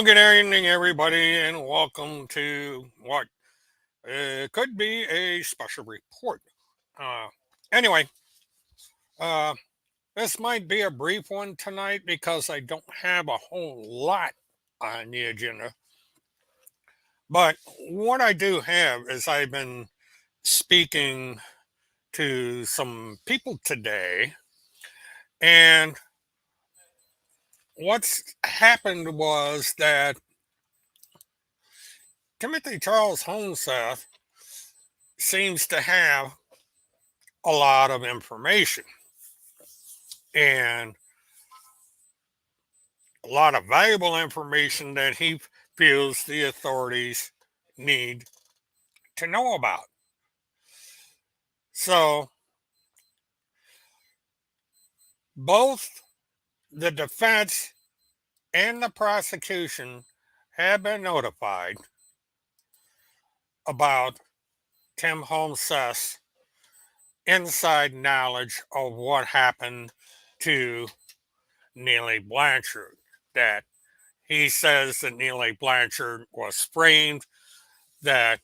Well, good evening, everybody, and welcome to what could be a special report. Uh, anyway, uh, this might be a brief one tonight because I don't have a whole lot on the agenda. But what I do have is I've been speaking to some people today, and what's happened was that Timothy Charles Holmseth seems to have a lot of information and a lot of valuable information that he feels the authorities need to know about. So, both the defense and the prosecution have been notified about Tim Holmes's inside knowledge of what happened to Neely Blanchard. That he says that Neely Blanchard was framed, that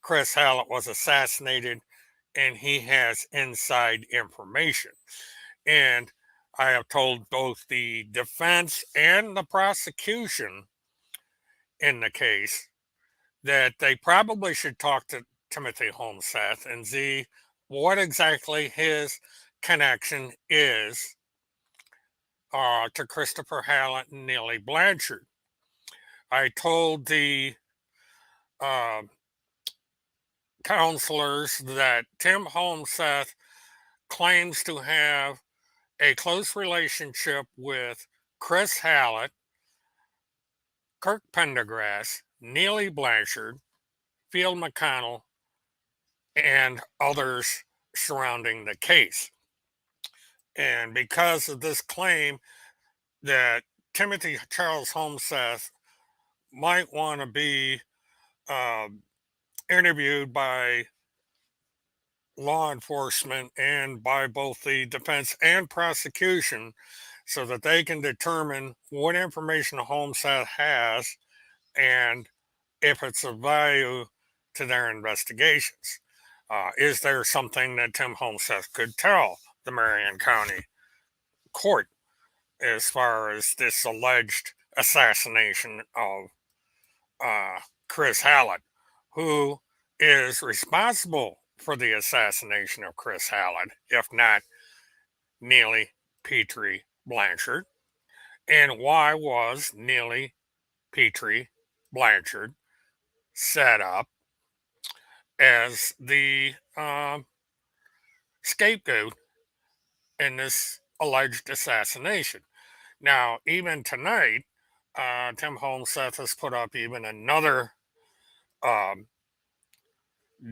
Chris Hallett was assassinated, and he has inside information. And I have told both the defense and the prosecution in the case that they probably should talk to Timothy Holmseth and see what exactly his connection is to Christopher Hallett and Neely Blanchard. I told the uh, counselors that Tim Holmseth claims to have a close relationship with Chris Hallett, Kirk Pendergrass, Neely Blanchard, Field McConnell, and others surrounding the case. And because of this claim that Timothy Charles Holmseth might want to be uh, interviewed by law enforcement and by both the defense and prosecution so that they can determine what information Homestead has and if it's of value to their investigations. Is there something that Tim Homestead could tell the Marion County court as far as this alleged assassination of Chris Hallett, who is responsible for the assassination of Chris Hallett, if not Neely Petrie Blanchard? And why was Neely Petrie Blanchard set up as the scapegoat in this alleged assassination? Now, even tonight, Tim Holmseth has put up even another um,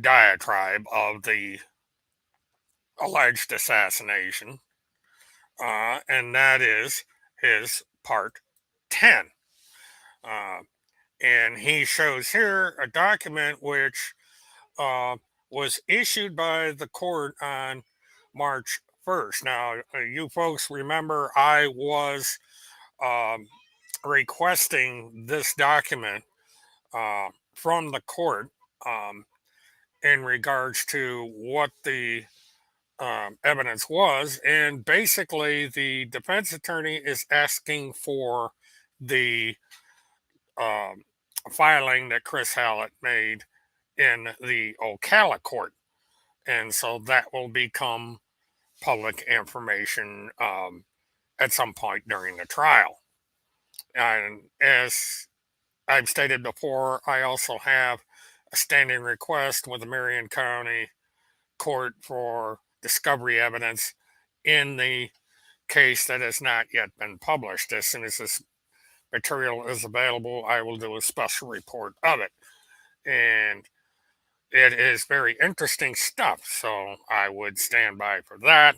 diatribe of the alleged assassination, and that is his part 10. Uh, and he shows here a document which uh, was issued by the court on March 1st. Now, you folks remember I was um, requesting this document from the court um, in regards to what the evidence was. And basically, the defense attorney is asking for the um, filing that Chris Hallett made in the Ocala court. And so that will become public information at some point during the trial. And as I've stated before, I also have a standing request with the Marion County Court for discovery evidence in the case that has not yet been published. As soon as this material is available, I will do a special report of it. And it is very interesting stuff, so I would stand by for that.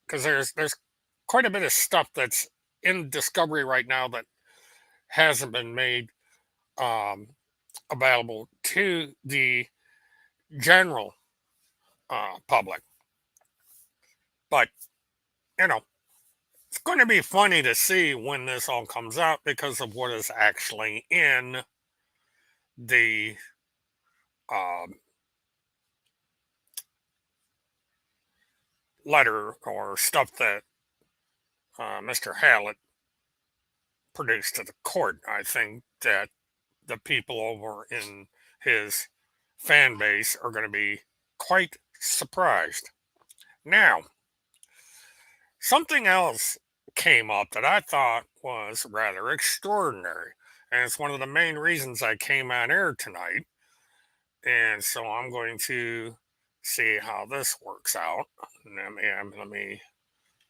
Because there's quite a bit of stuff that's in discovery right now that hasn't been made um, available to the general public. But you know, it's going to be funny to see when this all comes out because of what is actually in the um, letter or stuff that Mr. Hallett produced to the court. I think that the people over in his fan base are going to be quite surprised. Now, something else came up that I thought was rather extraordinary, and it's one of the main reasons I came on air tonight. And so I'm going to see how this works out.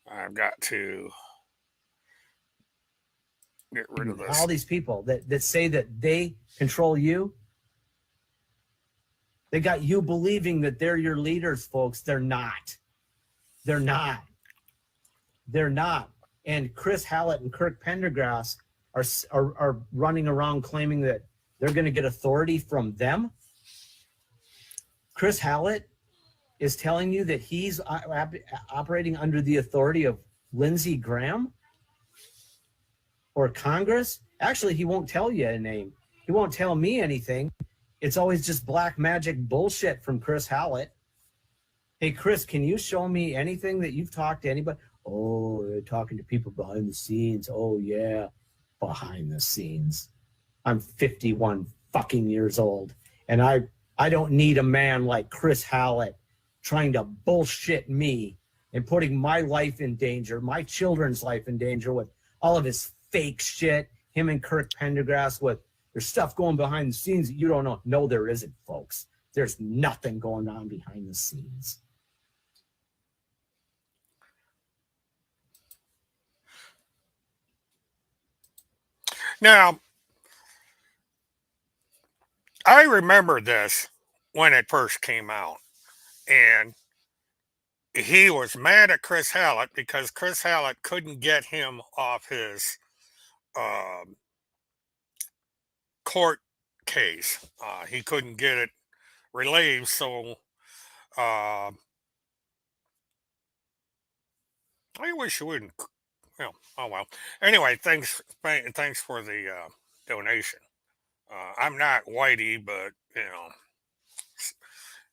I've got to get rid of all this. these people that say that they control you, they got you believing that they're your leaders, folks. They're not. They're not. They're not. And Chris Hallett and Kirk Pendergrass are running around claiming that they're going to get authority from them. Chris Hallett is telling you that he's operating under the authority of Lindsey Graham or Congress. Actually, he won't tell you a name. He won't tell me anything. It's always just black magic bullshit from Chris Hallett. Hey, Chris, can you show me anything that you've talked to anybody? Oh, they're talking to people behind the scenes. Oh, yeah, behind the scenes. I'm 51 fucking years old, and I don't need a man like Chris Hallett trying to bullshit me and putting my life in danger, my children's life in danger with all of his fake shit, him and Kirk Pendergrass with there's stuff going behind the scenes that you don't know. No, there isn't, folks. There's nothing going on behind the scenes. Now, I remember this when it first came out, and he was mad at Chris Hallett because Chris Hallett couldn't get him off his um, court case. He couldn't get it relieved, so Uh, I wish you wouldn't. Well, oh well. Anyway, thanks for the donation. I'm not Whitey, but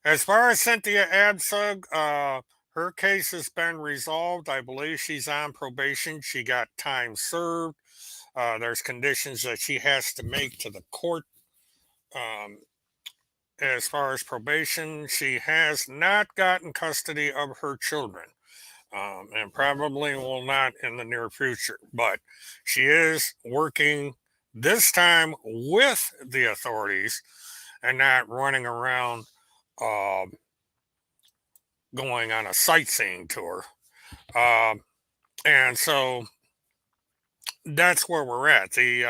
as far as Cynthia Absug, her case has been resolved. I believe she's on probation. She got time served. There's conditions that she has to make to the court. Um, as far as probation, she has not gotten custody of her children, and probably will not in the near future. But she is working this time with the authorities and not running around uh, going on a sightseeing tour. Um, and so that's where we're at. The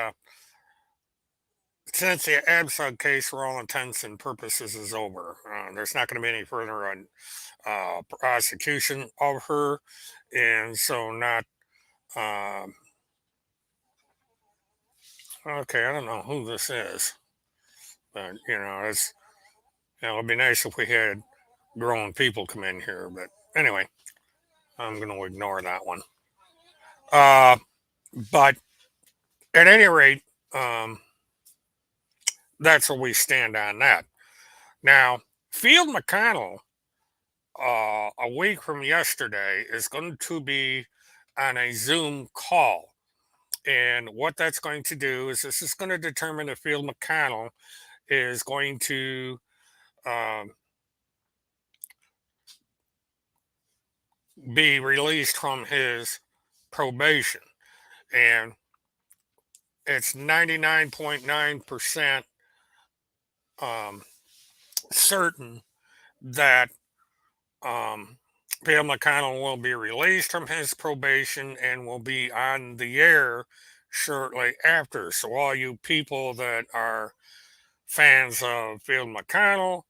Since the Absug case, for all intents and purposes, is over. There's not going to be any further prosecution of her, and so not. Um, okay, I don't know who this is, but it'd be nice if we had grown people come in here. But anyway, I'm going to ignore that one. Uh, but at any rate, um, that's where we stand on that. Now, Field McConnell, a week from yesterday, is going to be on a Zoom call. And what that's going to do is this is going to determine if Field McConnell is going to um, be released from his probation. And it's 99.9% um, certain that um, Bill McConnell will be released from his probation and will be on the air shortly after. So, all you people that are fans of Phil McConnell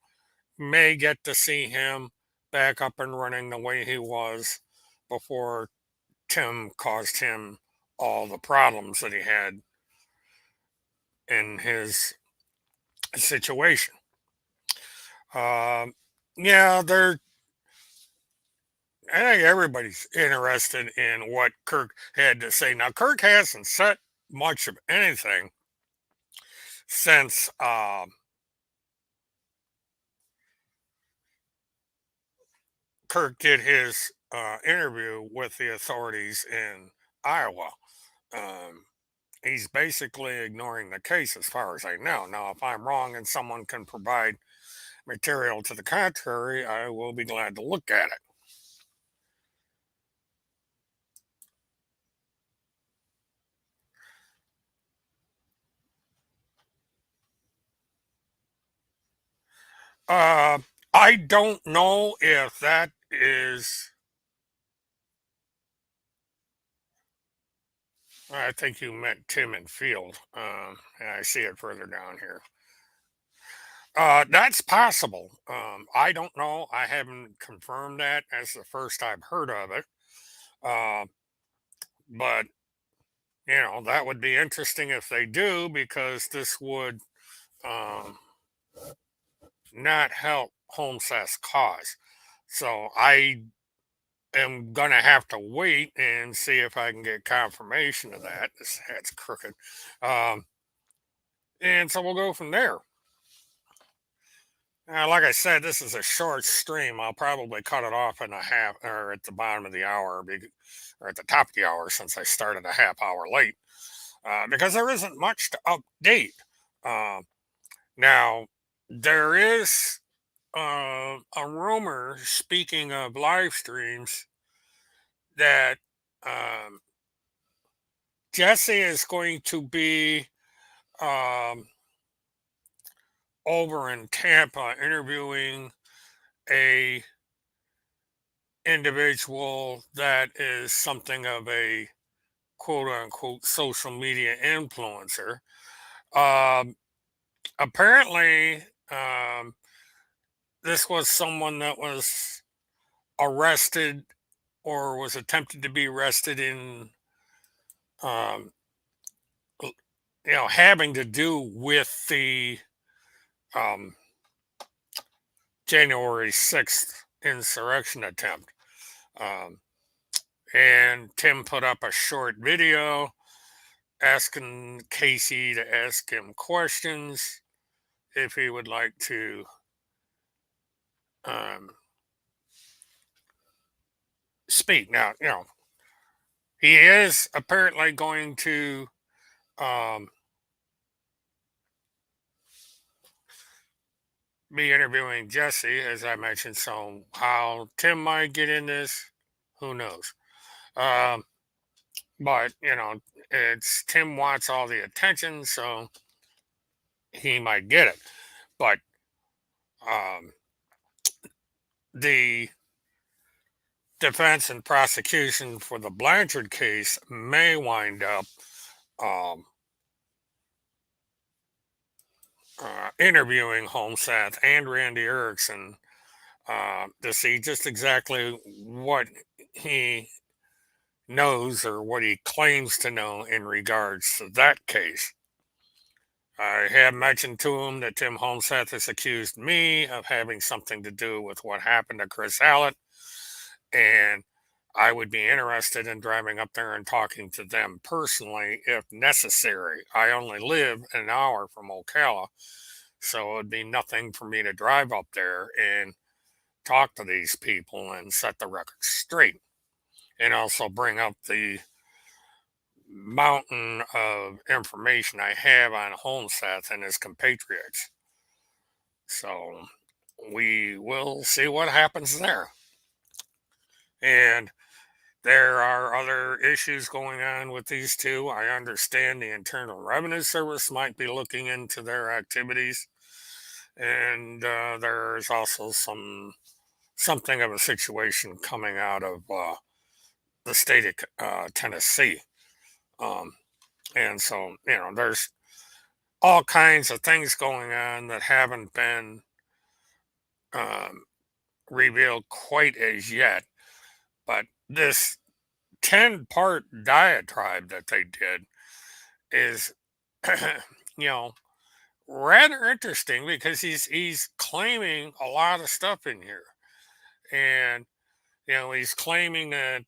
may get to see him back up and running the way he was before Tim caused him all the problems that he had in his situation. Um, yeah, they're I think everybody's interested in what Kirk had to say. Now, Kirk hasn't said much of anything since Kirk did his interview with the authorities in Iowa. Um, he's basically ignoring the case as far as I know. Now, if I'm wrong and someone can provide material to the contrary, I will be glad to look at it. Uh, I don't know if that is. I think you meant Tim and Field. And I see it further down here. That's possible. I don't know. I haven't confirmed that. That's the first I've heard of it. Uh, but that would be interesting if they do, because this would um, not help Homesas' cause. So I am gonna have to wait and see if I can get confirmation of that. This hat's crooked, um, and so we'll go from there. Like I said, this is a short stream. I'll probably cut it off in a half, or at the bottom of the hour, or at the top of the hour, since I started a half hour late, because there isn't much to update. Uh, Now, there is a rumor, speaking of live streams, that um, Jesse is going to be um, over in Tampa interviewing a individual that is something of a quote unquote social media influencer. Um, Apparently, this was someone that was arrested or was attempted to be arrested in, um, having to do with the um, January 6th insurrection attempt. Um, and Tim put up a short video asking Casey to ask him questions if he would like to um, speak. Now, he is apparently going to um, be interviewing Jesse, as I mentioned. So, how Tim might get in this, who knows? Um, but, it's Tim wants all the attention, so he might get it. But um, the defense and prosecution for the Blanchard case may wind up um, interviewing Holmsath and Randy Erickson to see just exactly what he knows or what he claims to know in regards to that case. I have mentioned to him that Tim Holmsath has accused me of having something to do with what happened to Chris Hallett, and I would be interested in driving up there and talking to them personally if necessary. I only live an hour from Ocala, so it would be nothing for me to drive up there and talk to these people and set the record straight, and also bring up the mountain of information I have on Holmsath and his compatriots. So we will see what happens there. And there are other issues going on with these two. I understand the Internal Revenue Service might be looking into their activities, and there's also something of a situation coming out of the state of Tennessee. Um, and so, there's all kinds of things going on that haven't been um, revealed quite as yet. But this 10-part diatribe that they did is, you know, rather interesting because he's claiming a lot of stuff in here. And, he's claiming that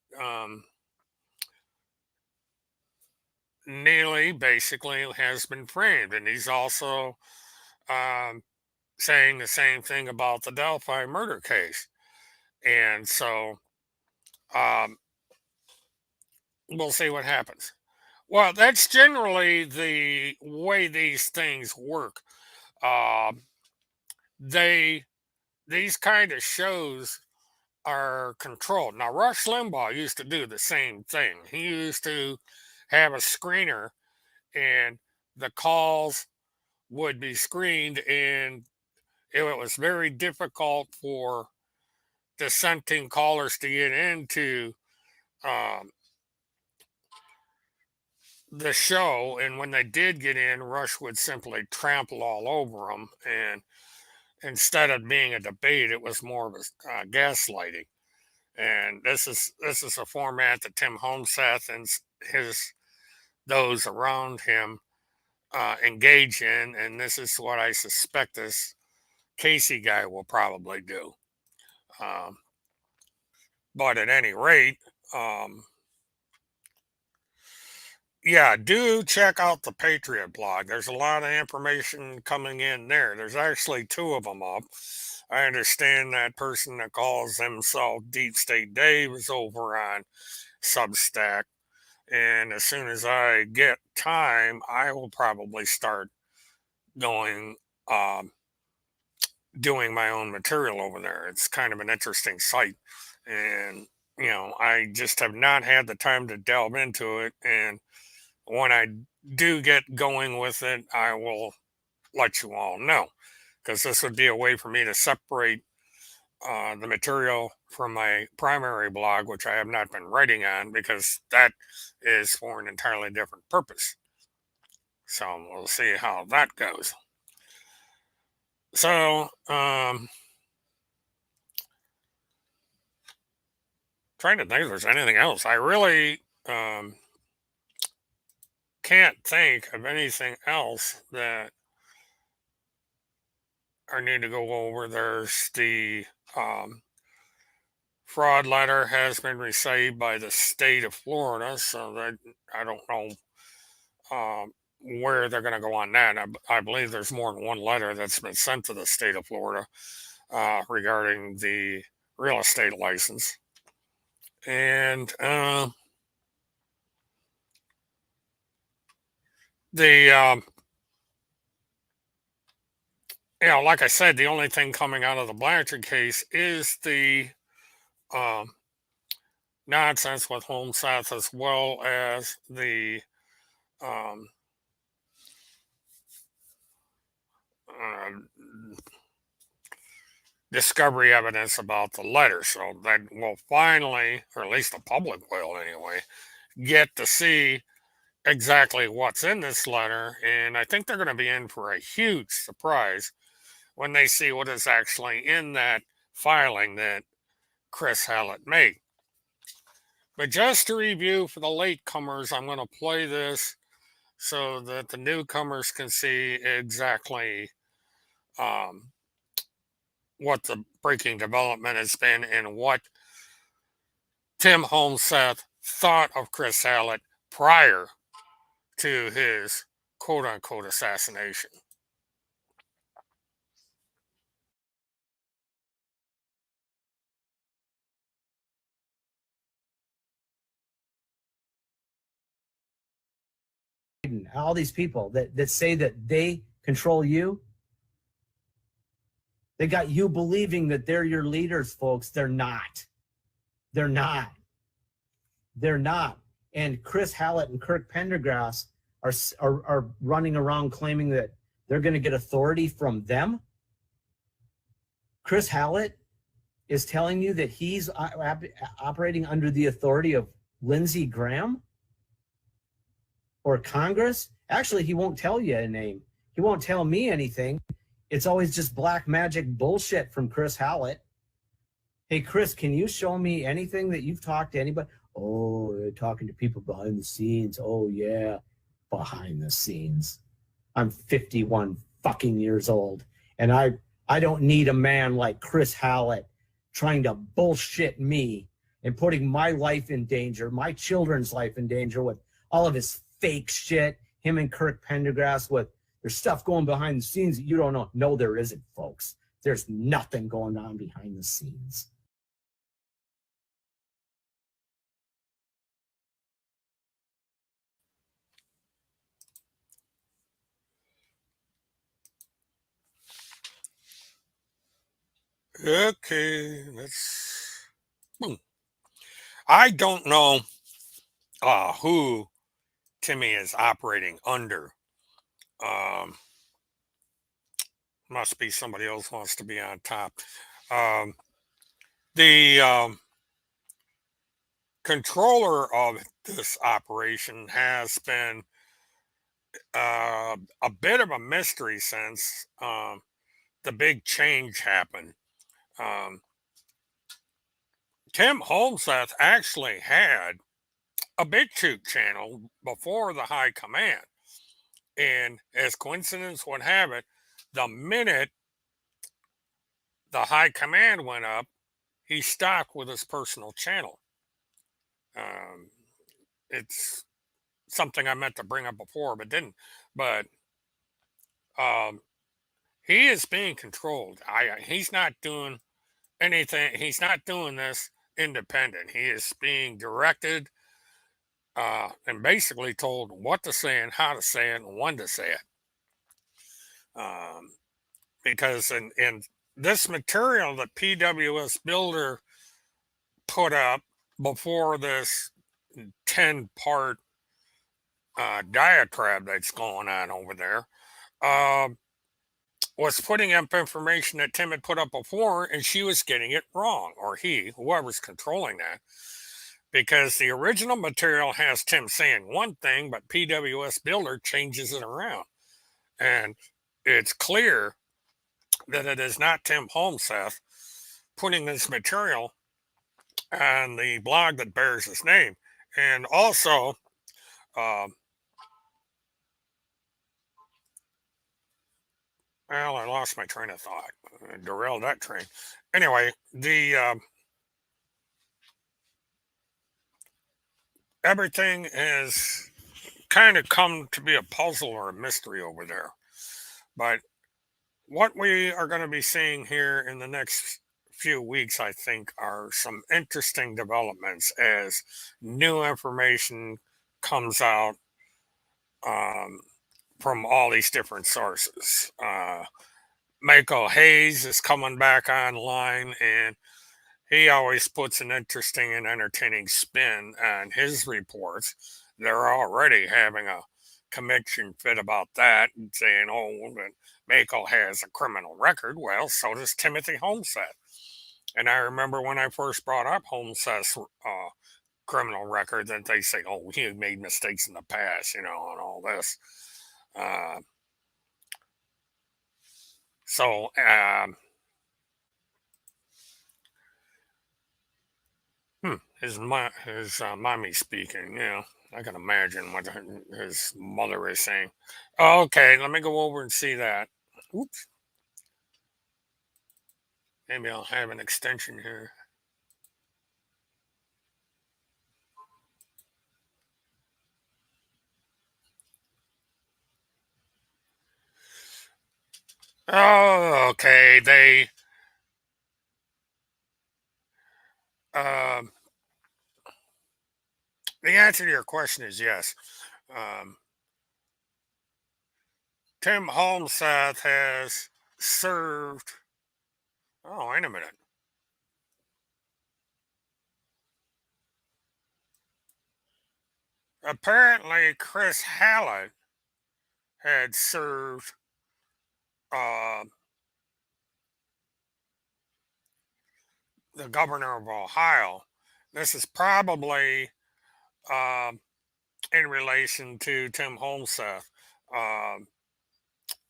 Neely basically has been framed. And he's also um, saying the same thing about the Delphi murder case. And so um, we'll see what happens. Well, that's generally the way these things work. Um, they these kind of shows are controlled. Now, Rush Limbaugh used to do the same thing. He used to have a screener, and the calls would be screened, and it was very difficult for dissenting callers to get into um, the show. And when they did get in, Rush would simply trample all over them. And instead of being a debate, it was more of a gaslighting. And this is a format that Tim Holmsath and his those around him engage in, and this is what I suspect this Casey guy will probably do. Um, but at any rate, um, yeah, do check out the Patriot blog. There's a lot of information coming in there. There's actually two of them up. I understand that person that calls himself Deep State Dave is over on Substack. And as soon as I get time, I will probably start going, um, doing my own material over there. It's kind of an interesting site. And, I just have not had the time to delve into it. And when I do get going with it, I will let you all know, because this would be a way for me to separate the material from my primary blog, which I have not been writing on because that is for an entirely different purpose. So we'll see how that goes. So, trying to think if there's anything else. I really can't think of anything else that I need to go over. There's the fraud letter has been received by the state of Florida, so that I don't know where they're going to go on that. I believe there's more than one letter that's been sent to the state of Florida regarding the real estate license. And the like I said, the only thing coming out of the Blanchard case is the um, nonsense with Home South, as well as the um, uh, discovery evidence about the letter. So that will finally, or at least the public will anyway, get to see exactly what's in this letter. And I think they're going to be in for a huge surprise when they see what is actually in that filing that Chris Hallett made. But just to review for the latecomers, I'm going to play this so that the newcomers can see exactly um, what the breaking development has been and what Tim Holmseth thought of Chris Hallett prior to his quote unquote assassination. All these people that say that they control you, they got you believing that they're your leaders, folks. They're not. They're not. They're not. And Chris Hallett and Kirk Pendergrass are running around claiming that they're going to get authority from them. Chris Hallett is telling you that he's operating under the authority of Lindsey Graham or Congress. Actually, he won't tell you a name. He won't tell me anything. It's always just black magic bullshit from Chris Hallett. Hey, Chris, can you show me anything that you've talked to anybody? Oh, you're talking to people behind the scenes. Oh, yeah, behind the scenes. I'm 51 fucking years old, and I don't need a man like Chris Hallett trying to bullshit me and putting my life in danger, my children's life in danger with all of his fake shit, him and Kirk Pendergrass with there's stuff going behind the scenes that you don't know. No, there isn't, folks. There's nothing going on behind the scenes. Okay, let's. I don't know who Timmy is operating under. Um, must be somebody else wants to be on top. Um, the controller of this operation has been a bit of a mystery since the big change happened. Um, Tim Holmseth actually had a BitChute channel before the high command. And as coincidence would have it, the minute the high command went up, he stopped with his personal channel. Um, it's something I meant to bring up before, but didn't. But um, he is being controlled. He's not doing anything. He's not doing this independent. He is being directed and basically told what to say and how to say it and when to say it. Because in this material that PWS Builder put up before this 10-part diatribe that's going on over there was putting up information that Tim had put up before, and she was getting it wrong, or he, whoever's controlling that. Because the original material has Tim saying one thing, but PWS Builder changes it around. And it's clear that it is not Tim Holmseth putting this material on the blog that bears his name. And also, uh, Well, I lost my train of thought. Derailed that train. Anyway, the everything has kind of come to be a puzzle or a mystery over there. But what we are going to be seeing here in the next few weeks, I think, are some interesting developments as new information comes out um, from all these different sources. Michael Hayes is coming back online, and he always puts an interesting and entertaining spin on his reports. They're already having a commission fit about that and saying, oh, that Mako has a criminal record. Well, so does Timothy Homestead. And I remember when I first brought up Homestead's criminal record, that they say, oh, he made mistakes in the past, and all this. Uh, so, his mommy speaking. I can imagine what his mother is saying. Okay, let me go over and see that. Oops, maybe I'll have an extension here. Oh, okay. Um, the answer to your question is yes. Um, Tim Holmseth has served. Oh, wait a minute. Apparently, Chris Hallett had served uh, the governor of Ohio. This is probably um, in relation to Tim Holmseth. Um,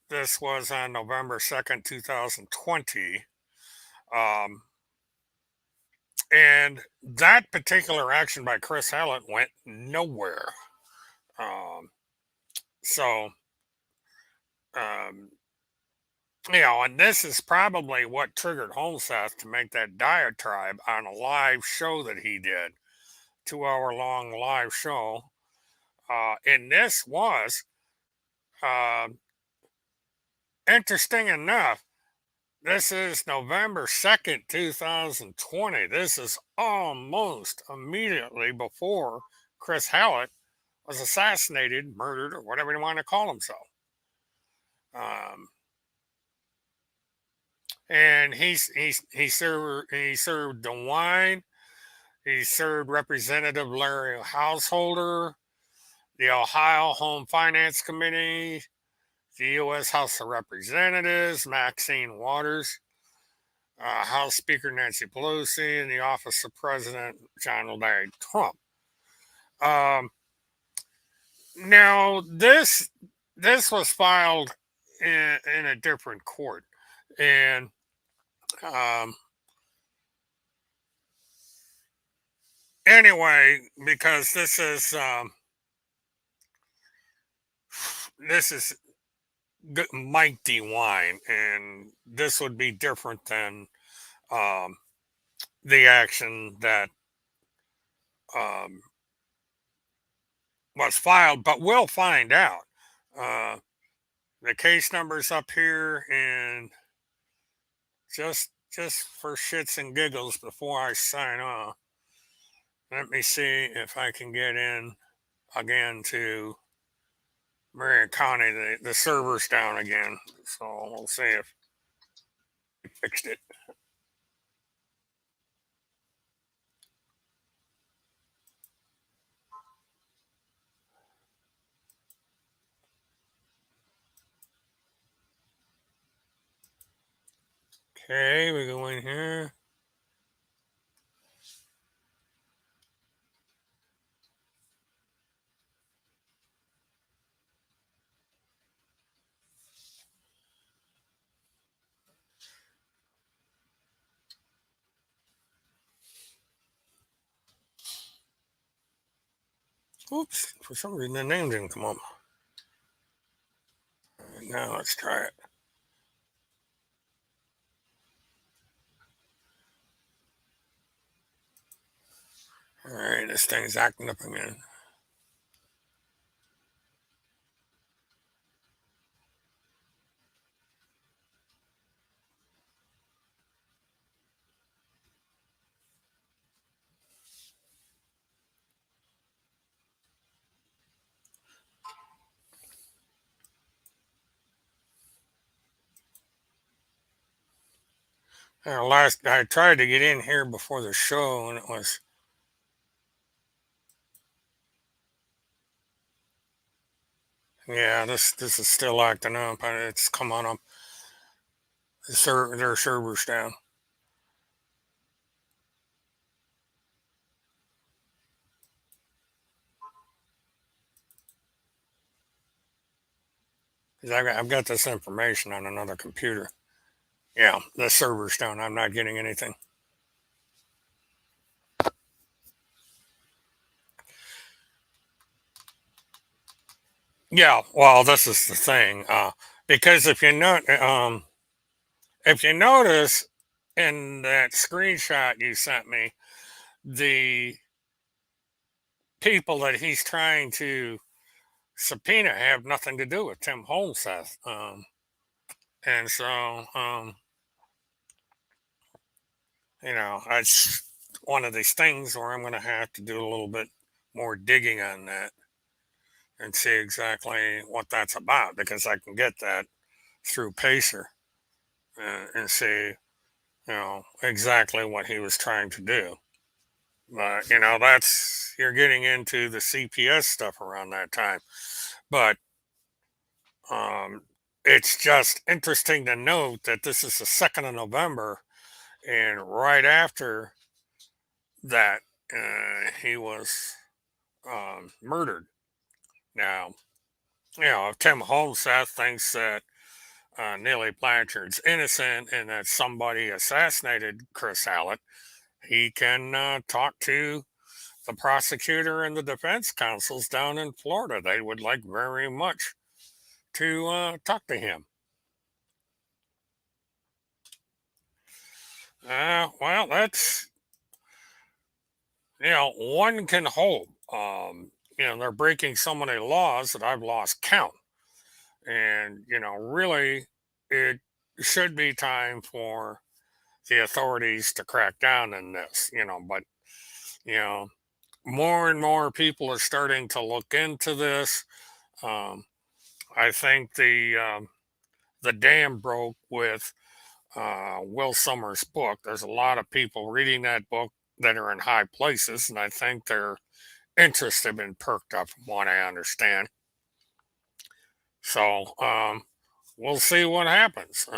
this was on November 2nd, 2020. Um, and that particular action by Chris Hallett went nowhere. Um, so, um, and this is probably what triggered Holmseth to make that diatribe on a live show that he did, 2 hour long live show. And this was, uh, interesting enough, this is November 2nd, 2020. This is almost immediately before Chris Hallett was assassinated, murdered, or whatever you want to call himself. Um, and he served DeWine. He served Representative Larry Householder, the Ohio Home Finance Committee, the U.S. House of Representatives, Maxine Waters, House Speaker Nancy Pelosi, and the office of President Donald J. Trump. Um, now this was filed in a different court, and um, anyway, because this is Mike DeWine, and this would be different than um, the action that um, was filed, but we'll find out. Uh, the case number's up here, and just for shits and giggles before I sign off, let me see if I can get in again to Marion County. The server's down again, so we'll see if we fixed it. Okay, we go in here. Oops, for some reason the name didn't come up. Now let's try it. All right, this thing's acting up again. Last I tried to get in here before the show, and it was yeah. This is still acting up. It's come on up. Their servers down. Cause I've got this information on another computer. Yeah, the server's down. I'm not getting anything. Yeah, well, this is the thing. Because if you notice in that screenshot you sent me, the people that he's trying to subpoena have nothing to do with Tim Holmseth. And so, it's one of these things where I'm going to have to do a little bit more digging on that and see exactly what that's about because I can get that through Pacer and see, exactly what he was trying to do. But, you're getting into the CPS stuff around that time. But um, it's just interesting to note that this is the 2nd of November, and right after that, he was murdered. Now, if Tim Holmseth thinks that Neely Blanchard's innocent and that somebody assassinated Chris Hallett, he can talk to the prosecutor and the defense counsels down in Florida. They would like very much to talk to him. Well, that's, one can hope. They're breaking so many laws that I've lost count. And, really, it should be time for the authorities to crack down on this, but, you know, more and more people are starting to look into this. Um, I think the dam broke with Will Summers' book. There's a lot of people reading that book that are in high places, and I think their interest have been perked up from what I understand. So we'll see what happens.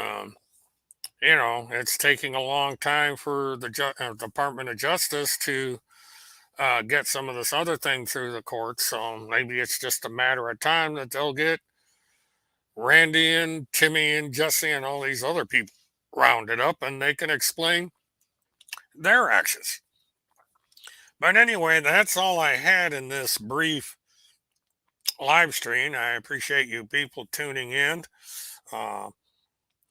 It's taking a long time for the Department of Justice to get some of this other thing through the courts. So maybe it's just a matter of time that they'll get Randy and Timmy and Jesse and all these other people rounded up and they can explain their actions. But anyway, that's all I had in this brief live stream. I appreciate you people tuning in. Uh,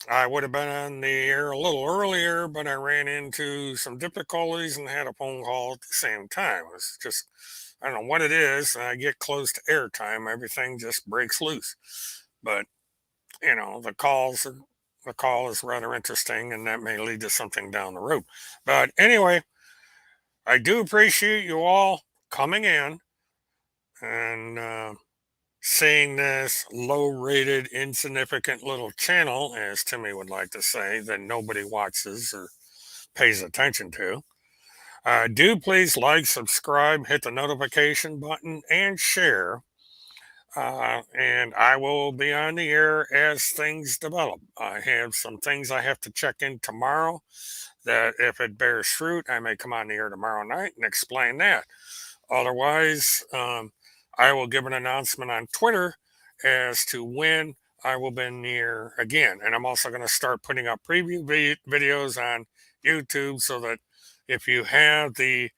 I would have been on the air a little earlier, but I ran into some difficulties and had a phone call at the same time. It's just, I don't know what it is. I get close to airtime, everything just breaks loose. But the the call is rather interesting, and that may lead to something down the road. But anyway, I do appreciate you all coming in and seeing this low-rated, insignificant little channel, as Timmy would like to say, that nobody watches or pays attention to. Do please like, subscribe, hit the notification button, and share. And I will be on the air as things develop. I have some things I have to check in tomorrow that, if it bears fruit, I may come on the air tomorrow night and explain that. Otherwise, I will give an announcement on Twitter as to when I will be near again. And I'm also going to start putting up preview videos on YouTube so that if you have the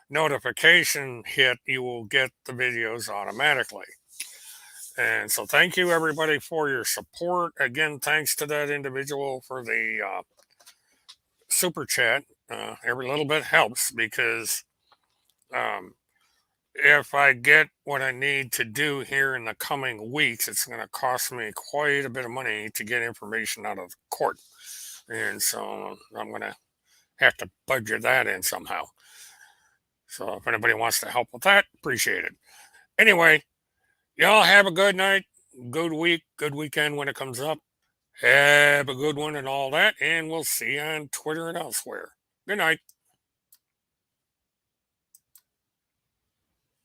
notification hit, you will get the videos automatically. And so, thank you everybody for your support. Again, thanks to that individual for the super chat. Every little bit helps because If I get what I need to do here in the coming weeks, it's going to cost me quite a bit of money to get information out of court. And so I'm going to have to budget that in somehow. So if anybody wants to help with that, appreciate it. Anyway, y'all have a good night, good week, good weekend when it comes up. Have a good one and all that. And we'll see you on Twitter and elsewhere. Good night.